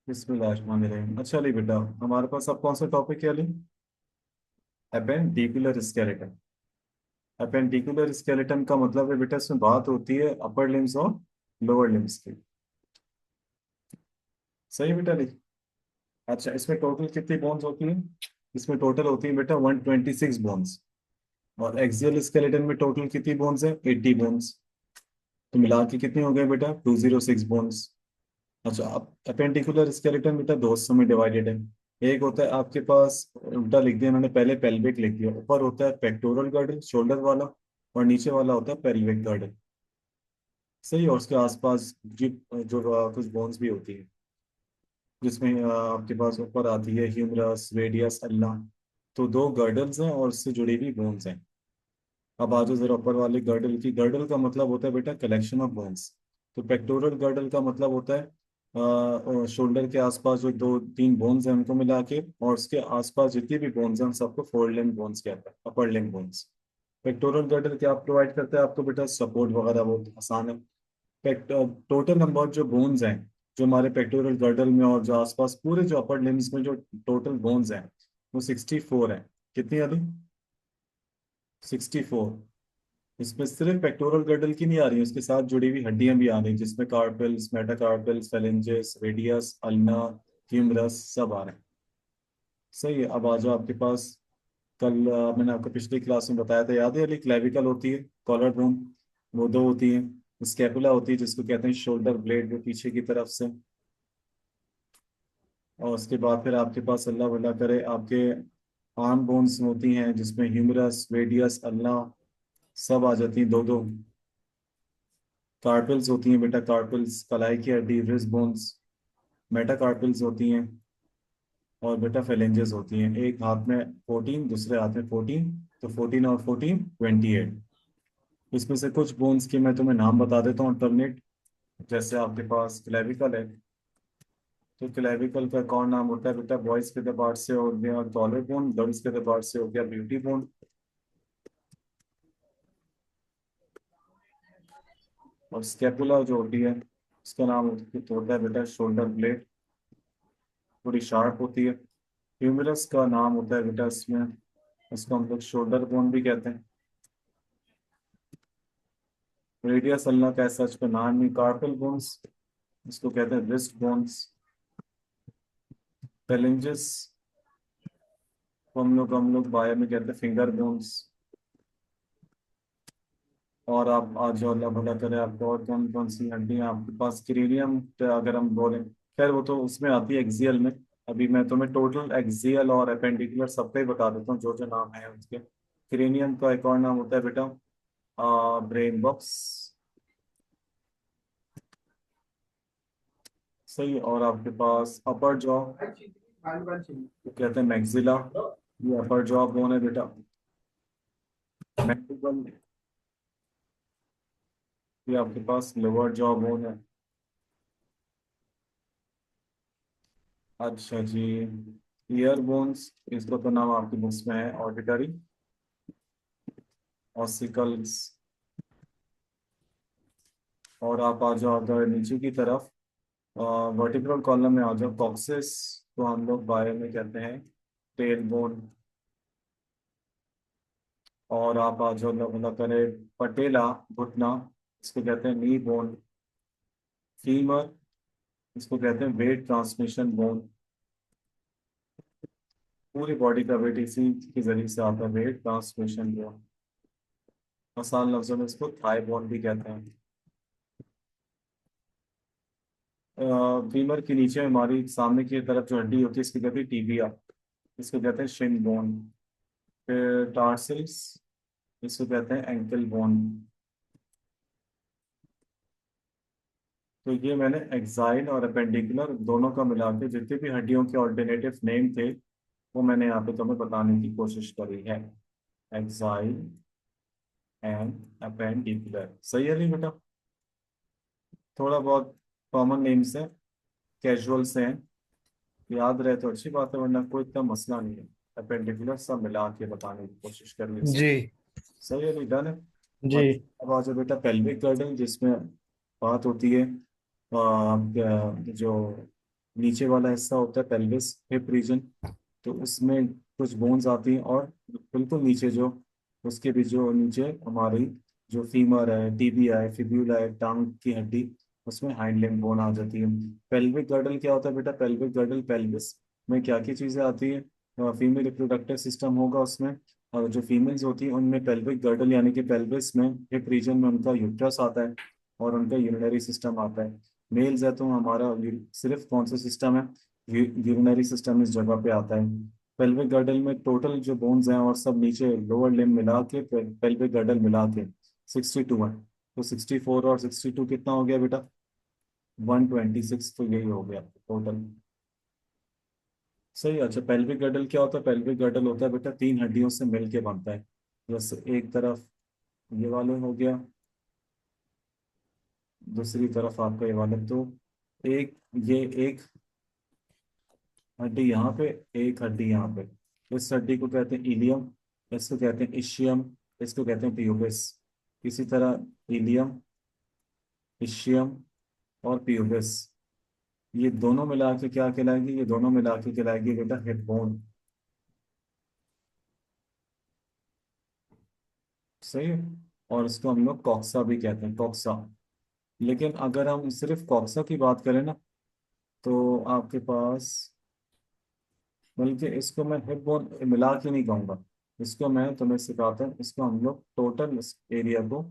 बिस्मिल्लाहिर्रहमानिर्रहीम। अच्छा अली बेटा, हमारे पास अब कौन सा टॉपिक है Ali? Appendicular skeleton. Appendicular skeleton का मतलब है बेटा, इसमें बात होती है अपर लिम्स और लोअर लिम्स की। सही बेटा अली? अच्छा, इसमें टोटल कितनी बोन्स होती हैं? इसमें टोटल होती है बेटा 126 बोन्स। और एक्सियल स्केलेटन में टोटल कितनी बोन्स है? 80 बोन्स। तो मिला के कितने हो गए बेटा? 206 बोन्स। अच्छा, अब अपेंडिकुलर स्केलेटन बेटा दो हिस्सों में डिवाइडेड है। एक होता है आपके पास, उल्टा लिख दिया मैंने, पहले पेल्विक लिख दिया। ऊपर होता है पेक्टोरल गर्डल, शोल्डर वाला। और नीचे वाला होता है पेल्विक गर्डल। सही। और उसके आसपास जो जो कुछ बोन्स भी होती है, जिसमें आपके पास ऊपर आती है ह्यूमरस, रेडियस, अल्ना। तो दो गर्डल्स हैं और उससे जुड़ी हुई बोन्स हैं। अब आ जाओ जरा ऊपर वाले गर्डल की। गर्डल का मतलब होता है बेटा कलेक्शन ऑफ बोन्स। तो पेक्टोरल गर्डल का मतलब होता है शोल्डर के आसपास जो दो तीन बोन्स हैं उनको मिला के, और उसके आसपास जितनी भी बोन्स हैं उन सबको फोर लिम्ब बोन्स कहते हैं, upper limb bones. Pectoral girdle क्या प्रोवाइड करता है आपको बेटा? सपोर्ट वगैरह बहुत आसान है। टोटल नंबर जो बोन्स हैं, जो हमारे पेक्टोरल गर्डल में और जो आसपास पूरे जो अपर लिम्स में जो टोटल बोन्स हैं, वो 64 है। कितनी अभी? 64। इसमें सिर्फ पेक्टोरल गर्डल की नहीं आ रही है, उसके साथ जुड़ी हुई हड्डियां भी आ रही हैं, जिसमें carpals, metacarpals, phalanges, radius, ulna, humerus सब आ रहे हैं। सही है। अब आ जाओ आपके पास। कल मैंने आपको पिछली क्लास में बताया था, याद है अली? क्लेविकल होती है, कॉलर बोन, वो दो होती है। स्कैपुला होती है, जिसको कहते हैं शोल्डर ब्लेड, वो पीछे की तरफ से। और उसके बाद फिर आपके पास, अल्लाह भला करे, आपके आर्म बोन्स होती हैं, जिसमें ह्यूमरस, रेडियस, अल्ना सब आ जाती हैं, दो दो। कार्पल्स होती हैं बेटा, कार्पल्स कलाई की हड्डी, रिस्ट बोन्स। मेटाकार्पल्स होती हैं। और बेटा फेलेंजेस होती हैं। एक हाथ में 14, दूसरे हाथ में 14। तो 14 और 14 28। इसमें से कुछ बोन्स के मैं तुम्हें नाम बता देता हूँ अल्टरनेट। जैसे आपके पास क्लेविकल है, तो क्लेविकल का कौन नाम होता है बेटा? बॉयज के पार्ट से हो गया कॉलर बोन, गर्ल्स के पार्ट से हो गया ब्यूटी बोन। और स्केपुला जो होती है, उसका नाम होता है बेटा शोल्डर ब्लेड, थोड़ी शार्प होती है। ह्यूमरस का नाम होता है बेटा इसमें, उसको हम लोग शोल्डर बोन भी कहते हैं। रेडियस अल्ना का ऐसा इसका नाम नहीं। कार्पल बोन्स, इसको कहते हैं रिस्ट बोन्स। फेलेंजेस को हम लोग बायो में कहते हैं फिंगर बोन्स। और आप आज जो अल्लाह भला करे, आपको और कौन कौन सी हड्डियां आपके पास? क्रीनियम अगर हम बोलें, खैर वो तो उसमें आती है एक्सियल में। अभी मैं तुम्हें टोटल एक्सियल और अपेंडिकुलर सबका ही बता देता हूँ, जो जो नाम है उसके। क्रेनियम का एक और नाम होता है बेटा ब्रेन बॉक्स। सही। और आपके पास अपर जॉ, तो कहते हैं मैक्सिला। ये अपर जॉ बोन है बेटा। मैक्सिबल, ये आपके पास लोअर जॉ बोन है। अच्छा जी। ईयर बोन्स, इसका तो नाम आपकी बुक्स में है ऑडिटरी ऑसिकल्स। और आप आ जाओ अगर नीचे की तरफ, वर्टिब्रल कॉलम में आ जाओ, कॉक्सिस तो हम लोग बायो में कहते हैं टेल बोन। और आप आ जाओ अल्लाह करे, पटेला, घुटना, इसको कहते हैं नी बोन। फीमर, इसको कहते हैं वेट ट्रांसमिशन बोन। पूरी बॉडी का वेट इसी के जरिए से आता है, वेट ट्रांसमिशन बोन। आसान लफ्जों में इसको थाई बोन भी कहते हैं। फीमर के नीचे हमारी सामने की तरफ जो हड्डी होती है, इसको कहते हैं टीबिया, इसको कहते हैं शिन बोन। फिर टार्सिल्स, इसको कहते हैं एंकल बोन। तो ये मैंने एक्साइल और अपेंडिकुलर दोनों का मिला के जितनी भी हड्डियों के ऑल्टरनेटिव नेम थे, वो मैंने यहाँ पे तुम्हें बताने की कोशिश करी है। Axial and appendicular. सही है नहीं बेटा? थोड़ा बहुत कॉमन नेम्स हैं, कैजुअल से हैं, याद रहे तो अच्छी बात है, वरना कोई इतना मसला नहीं है। अपेंडिकुलर सब मिला के बताने की कोशिश करिए इसको। जी। सही है नहीं? डन है। जी। और अब आ जाओ बेटा पेल्विक गर्डल, जिसमें बात होती है जो नीचे वाला हिस्सा होता है पेल्विस हिप रीजन, तो उसमें कुछ बोन्स आती हैं, और बिल्कुल नीचे जो उसके भी जो नीचे हमारी जो फीमर है, टीबिया है, फिब्यूला है, टांग की हड्डी, उसमें हाइंड लिम्ब बोन आ जाती है। पेल्विक गर्डल क्या होता है बेटा? पेल्विक गर्डल पेल्विस में क्या क्या चीजें आती है? फीमेल रिप्रोडक्टिव सिस्टम होगा उसमें, और जो फीमेल्स होती हैं उनमें पेल्विक गर्डल यानी कि पेल्विस में हिप रीजन में उनका यूट्रस आता है, और उनका यूरिनरी सिस्टम आता है। मेल्स है तो हमारा सिर्फ कौन सा सिस्टम है? यूरिनरी सिस्टम इस जगह पे आता है। पेल्विक गर्डल में टोटल जो बोन्स हैं और सब नीचे लोअर लिम्ब मिला के पेल्विक गर्डल मिला के 62 है। तो 64 और 62 कितना हो गया बेटा? 126, तो यही हो गया टोटल। सही। अच्छा, पेल्विक गर्डल क्या होता है? पेल्विक गर्डल होता है बेटा तीन हड्डियों से मिलके बनता है। जैसे एक तरफ ये वाले हो गया, दूसरी तरफ आपका ये वाले, तो एक ये एक हड्डी यहाँ पे, एक हड्डी यहाँ पे। इस हड्डी को कहते हैं इलियम, इसको कहते हैं इशियम, इसको कहते हैं प्यूबिस। इसी तरह इलियम, इशियम और प्यूबिस, ये दोनों मिला के क्या कहलाएगी? ये दोनों मिला के कहलाएगी बेटा हिप बोन। सही है। और इसको हम लोग कॉक्सा भी कहते हैं, कॉक्सा। लेकिन अगर हम सिर्फ कॉक्सा की बात करें ना, तो आपके पास, बल्कि इसको मैं हिप बोन मिला के नहीं कहूँगा, इसको मैं तुम्हें सिखाता हूँ। इसको हम लोग टोटल इस एरिया को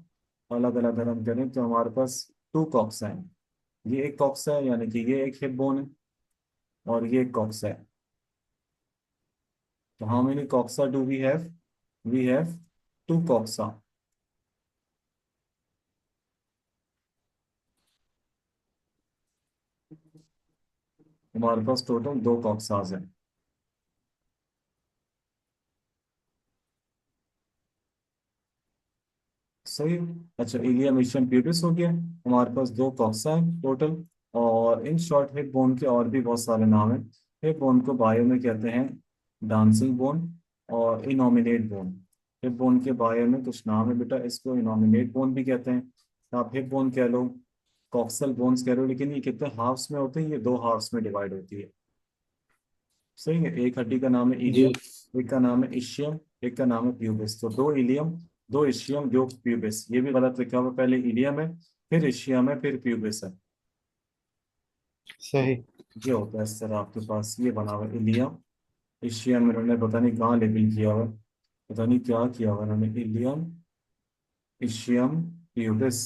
अलग अलग अगर हम करें, तो हमारे पास टू कॉक्सा हैं। ये एक कॉक्सा है, यानी कि ये एक हिप बोन है, और ये एक कॉक्सा है। तो how many coxa do we have? We have two coxa. हमारे पास टोटल दो कॉक्साज हैं। सही है। अच्छा, इलियम इशियम प्यूबिस हो गया, हमारे पास दो कॉक्सा है टोटल। और इन शॉर्ट हिप बोन के और भी बहुत सारे नाम हैं। हिप बोन को बायो में कहते हैं डांसिंग बोन और इनोमिनेट बोन। हिप बोन के बायो में कुछ नाम है बेटा, इसको इनोमिनेट बोन भी कहते हैं। आप हिप बोन कह लो, कॉक्सल बोन्स कह लो, लेकिन ये कितने हाफ्स में होते हैं? ये दो हाफ्स में डिवाइड होती है। सही है। एक हड्डी का नाम है जी। इलियम, एक का नाम है इशियम, एक का नाम है प्यूबिस। तो दो इलियम, दो इशियम, दो प्यूबिस। ये भी गलत लिखा हुआ, पहले इलियम है, फिर इशियम है, फिर प्यूबिस है। तो सही। ये होता है इस तरह, आपके पास ये बना हुआ है इलियम इशियम। इन्होंने पता नहीं कहाँ लेबल किया हुआ है, पता नहीं क्या किया हुआ है इन्होंने, इलियम इशियम प्यूबिस।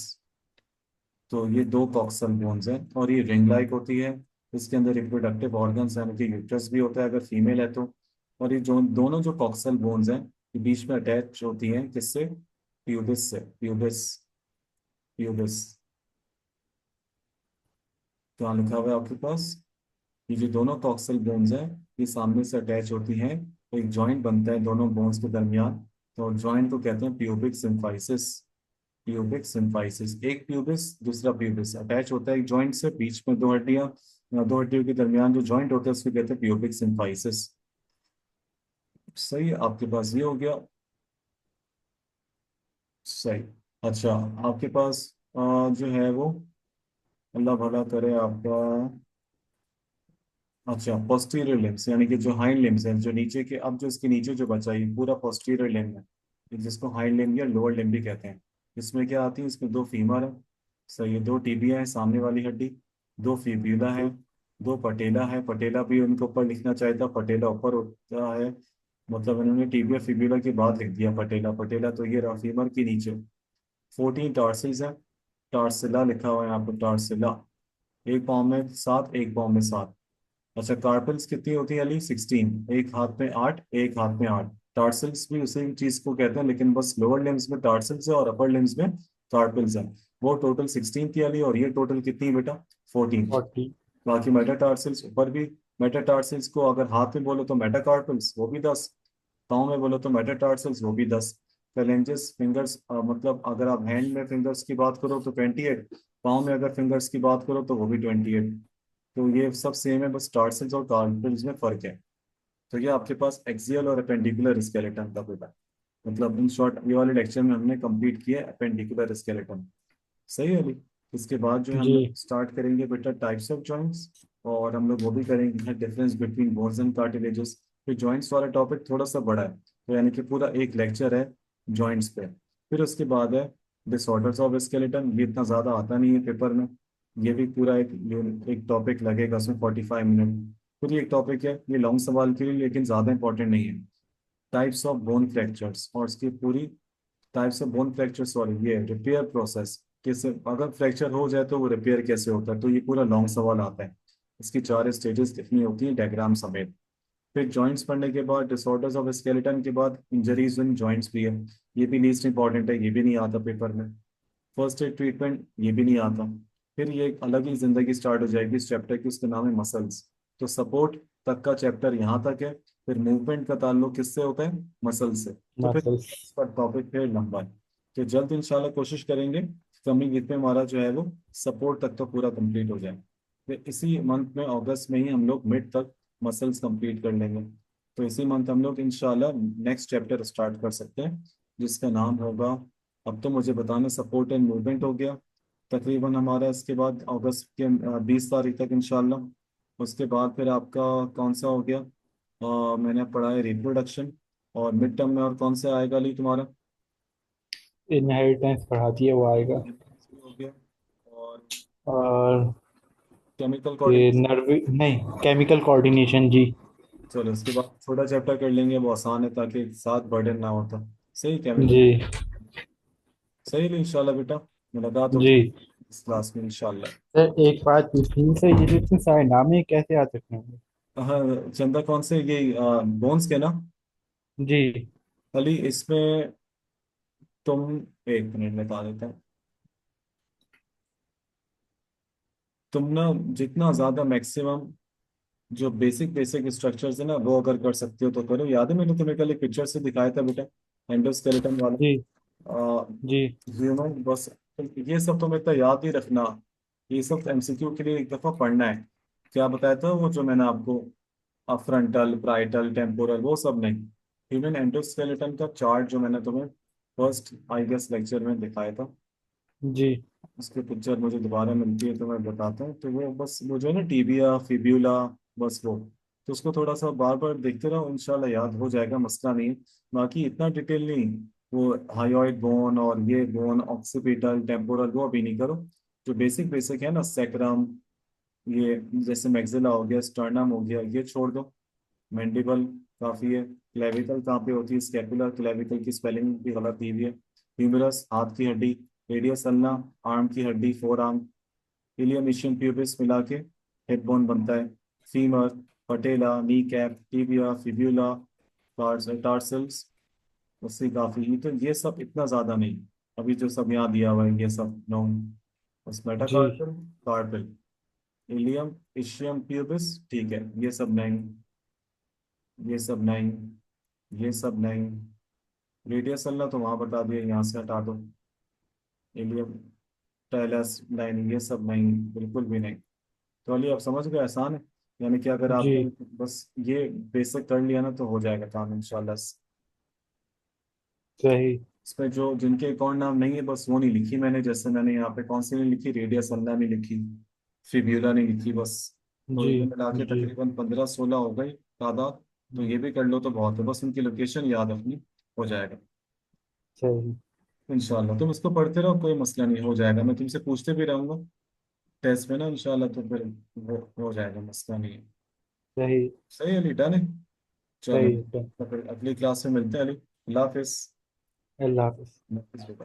तो ये दो कॉक्सल बोन्स हैं, और ये रिंग लाइक होती है। इसके अंदर रिप्रोडक्टिव ऑर्गन्स यानी कि यूट्रस भी होता है अगर फीमेल है तो। और ये जो दोनों जो कॉक्सल बोन्स हैं, ये बीच में अटैच होती हैं किससे? प्यूबिस से। Pubis, pubis. क्या लिखा हुआ है आपके पास? ये जो दोनों कॉक्सल बोन्स हैं, ये सामने से अटैच होती हैं, एक जॉइंट बनता है दोनों बोन्स के दरमियान। तो जॉइंट को कहते हैं प्यूबिक सिम्फाइसिस। प्यूबिक सिम्फाइसिस, एक प्यूबिस दूसरा प्यूबिस अटैच होता है एक जॉइंट से, बीच में दो हड्डियां, दो हड्डियों के दरमियान जो जॉइंट होता है उसको कहते हैं प्यूबिक सिम्फाइसिस। सही है, आपके पास ये हो गया। सही। अच्छा, आपके पास जो है वो, अल्लाह भला करे आपका। अच्छा, पोस्टीरियर लिम्स यानी कि जो हाइंड लिम्स हैं, जो नीचे के, अब जो इसके नीचे जो बचा है ये पूरा पोस्टीरियर लिम्ब है, ये जिसको हाइंड लिम्ब या लोअर लिम्ब भी कहते हैं। इसमें क्या आती है? इसमें दो फीमर है, सही है, दो टीबिया है सामने वाली हड्डी, दो फिब्यूला है, दो पटेला है। पटेला भी उनके ऊपर लिखना चाहिए था, पटेला ऊपर होता है, मतलब इन्होंने टीबिया फिब्यूला के बाद लिख दिया पटेला। पटेला तो ये रहा फीमर के नीचे। 14 टार्सिल्स है, टार्सिला लिखा हुआ है यहाँ पर, टार्सिला। एक पाँव में सात, एक पाँव में सात। अच्छा, कार्पल्स कितनी होती है अली? 16, एक हाथ में आठ, एक हाथ में आठ। टार्सल्स भी उसी चीज को कहते हैं, लेकिन बस लोअर लिम्स में टार्सल्स है और अपर लिम्स में कार्पल्स है। वो टोटल 16 की अली, और ये टोटल कितनी बेटा? 14। 40। बाकी मेटाटार्सल्स ऊपर भी, मेटाटार्सल्स को अगर हाथ में बोलो तो मेटाकार्पल्स, वो भी 10। पाँव में बोलो तो मेटाटार्सल्स, वो भी 10। फेलेंजेस फिंगर्स, मतलब अगर आप हैंड में फिंगर्स की बात करो तो 28, पाँव में अगर फिंगर्स की बात करो तो वो भी 28। तो ये सब सेम है, बस टार्सल्स और कार्पल्स में फर्क है। तो ये आपके पास एक्सियल और अपेंडिकुलर स्केलेटन का पेपर, मतलब इन शॉर्ट ये वाले लेक्चर में हमने कंप्लीट किया अपेंडिकुलर स्केलेटन। सही है अली। इसके बाद जो है हम जी। लोग स्टार्ट करेंगे बेटा टाइप्स ऑफ जॉइंट्स। और हम लोग वो भी करेंगे difference between bones and cartilages. फिर जॉइंट्स वाला टॉपिक थोड़ा सा बड़ा है, तो यानी कि पूरा एक लेक्चर है जॉइंट्स पे। फिर उसके बाद है डिसऑर्डर्स ऑफ स्केलेटन, ये इतना ज़्यादा आता नहीं है पेपर में, ये भी पूरा एक टॉपिक लगेगा उसमें 45 मिनट। फिर ये एक टॉपिक है, ये लॉन्ग सवाल के लिए लेकिन ज़्यादा इंपॉर्टेंट नहीं है, टाइप्स ऑफ बोन फ्रैक्चर्स, और इसकी पूरी types of bone fracture, sorry ये रिपेयर प्रोसेस, कैसे अगर फ्रैक्चर हो जाए तो वो रिपेयर कैसे होता है, तो ये पूरा लॉन्ग सवाल आता है। इसकी 4 स्टेजेस लिखनी होती हैं डायग्राम समेत। फिर जॉइंट्स पढ़ने के बाद डिसऑर्डर्स ऑफ स्केलेटन के बाद इंजरीज इन जॉइंट्स भी है, ये भी लीस्ट इंपॉर्टेंट है, ये भी नहीं आता पेपर में। फर्स्ट एड ट्रीटमेंट, ये भी नहीं आता। फिर ये एक अलग ही जिंदगी स्टार्ट हो जाएगी इस चैप्टर की, उसका नाम है मसल्स। तो सपोर्ट तक का चैप्टर यहाँ तक है। फिर मूवमेंट का ताल्लुक किससे होता है, मसल से। तो फिर मसल्स। इसका टॉपिक फिर लंबा है। तो जल्द इंशाल्लाह कोशिश करेंगे कमिंग वीक में हमारा जो है वो सपोर्ट तक तो पूरा कंप्लीट हो जाए। फिर इसी मंथ में अगस्त में ही हम लोग मिड तक मसल्स कंप्लीट कर लेंगे। तो इसी मंथ हम लोग इंशाल्लाह नेक्स्ट चैप्टर स्टार्ट कर सकते हैं, जिसका नाम होगा, अब तो मुझे बताना, सपोर्ट एंड मूवमेंट हो गया तकरीबन हमारा। इसके बाद अगस्त के 20 तारीख तक इंशाल्लाह। उसके बाद फिर आपका कौन सा हो गया, मैंने पढ़ा है रिप्रोडक्शन। और मिड टर्म में और कौन सा आएगा ली तुम्हारा, इनहेरिटेंस पढ़ाती है, वो आएगा। हो गया। और और केमिकल ये कोऑर्डिनेशन। नर्व नहीं, केमिकल कोऑर्डिनेशन जी। चलो उसके बाद छोटा चैप्टर कर लेंगे, वो आसान है ताकि साथ बर्डन ना होता। सही, केमिकल। जी। सही है इंशाल्लाह बेटा, मुलाकात जी। होगी इस क्लास में इंशाल्लाह। सर एक बात पूछनी सर, ये जो इतने सारे नाम है कैसे आ सकते हैं? हाँ चंदा, कौन से ये बोन्स के ना, जी। अली इसमें तुम, एक मिनट में बता देता हूँ। तुम ना जितना ज्यादा मैक्सिमम जो बेसिक बेसिक स्ट्रक्चर्स है ना वो अगर कर सकते हो तो करो। याद है मैंने तुम्हें कल एक पिक्चर से दिखाया था बेटा, एंडोस्केलेटन वाला, जी। जी। ह्यूमन बस। ये सब तुम्हें इतना याद ही रखना, ये सब एमसीक्यू के लिए एक दफा पढ़ना है। क्या बताया था वो जो मैंने आपको, फ्रंटल ब्राइटल टेम्पोरल वो सब नहीं, ह्यूमन एंडोस्केलेटन का चार्ट जो मैंने तुम्हें फर्स्ट आई गेस लेक्चर में दिखाया था, जी। उसकी पिक्चर मुझे दोबारा मिलती है तो मैं बताता हूँ। तो वो बस वो जो है ना टीबिया फिब्यूला, बस वो, तो उसको थोड़ा सा बार बार देखते रहो, इंशाल्लाह याद हो जाएगा, मसला नहीं है। बाकी इतना डिटेल नहीं, वो हायोइड बोन और ये बोन ऑक्सीपिटल टेम्पोरल वो अभी नहीं करो। जो बेसिक बेसिक है ना, सैक्रम, ये जैसे मैक्सिला हो गया, स्टर्नम हो गया, ये छोड़ दो। मैंडिबल काफी है। क्लेविकल कहाँ पे होती है, स्कैपुलर क्लेविकल की स्पेलिंग भी गलत दी हुई है। ह्यूमरस हाथ की हड्डी, रेडियस अल्ना आर्म की हड्डी forearm, ilium ischium pubis मिला के हिप बोन बनता है। Femur, patella, kneecap, tibia, fibula, tarsals, उससे काफी, तो ये सब इतना ज्यादा नहीं। अभी जो सब यहाँ दिया हुआ है ये सब नो, बस जी। Metacarpal, carpal, ilium ischium pubis, ठीक है, ये सब नहीं, ये सब नहीं, ये सब नहीं। रेडियस अल्लाह तो वहां बता दिया, यहाँ से हटा दो। इलियम टेलस नहीं, ये सब नहीं, बिल्कुल भी नहीं। तो अली आप समझ गए, आसान है। यानी कि अगर जी। आपने बस ये बेसिक कर लिया ना तो हो जाएगा काम इंशाल्लाह। सही। इसमें जो जिनके अकाउंट नाम नहीं है बस वो नहीं लिखी मैंने, जैसे मैंने यहाँ पे कौन सी नहीं लिखी, रेडियस अल्लाह नहीं लिखी, फिब्यूला नहीं लिखी बस। तो जी। ये मिला के जी। तकरीबन 15-16 हो गई तादाद। तो ये भी कर लो तो बहुत है, बस उनकी लोकेशन याद रखनी, हो जाएगा सही। इंशाल्लाह। तुम इसको पढ़ते रहो, कोई मसला नहीं, हो जाएगा, मैं तुमसे पूछते भी रहूंगा टेस्ट में ना इंशाल्लाह, तो फिर हो जाएगा, मसला नहीं है। सही। सही है अली, डन है। चलो सही है। तो फिर अगली क्लास में मिलते हैं अली, अल्लाह हाफिज। अल्लाह हाफिज। हाफिज बेटा।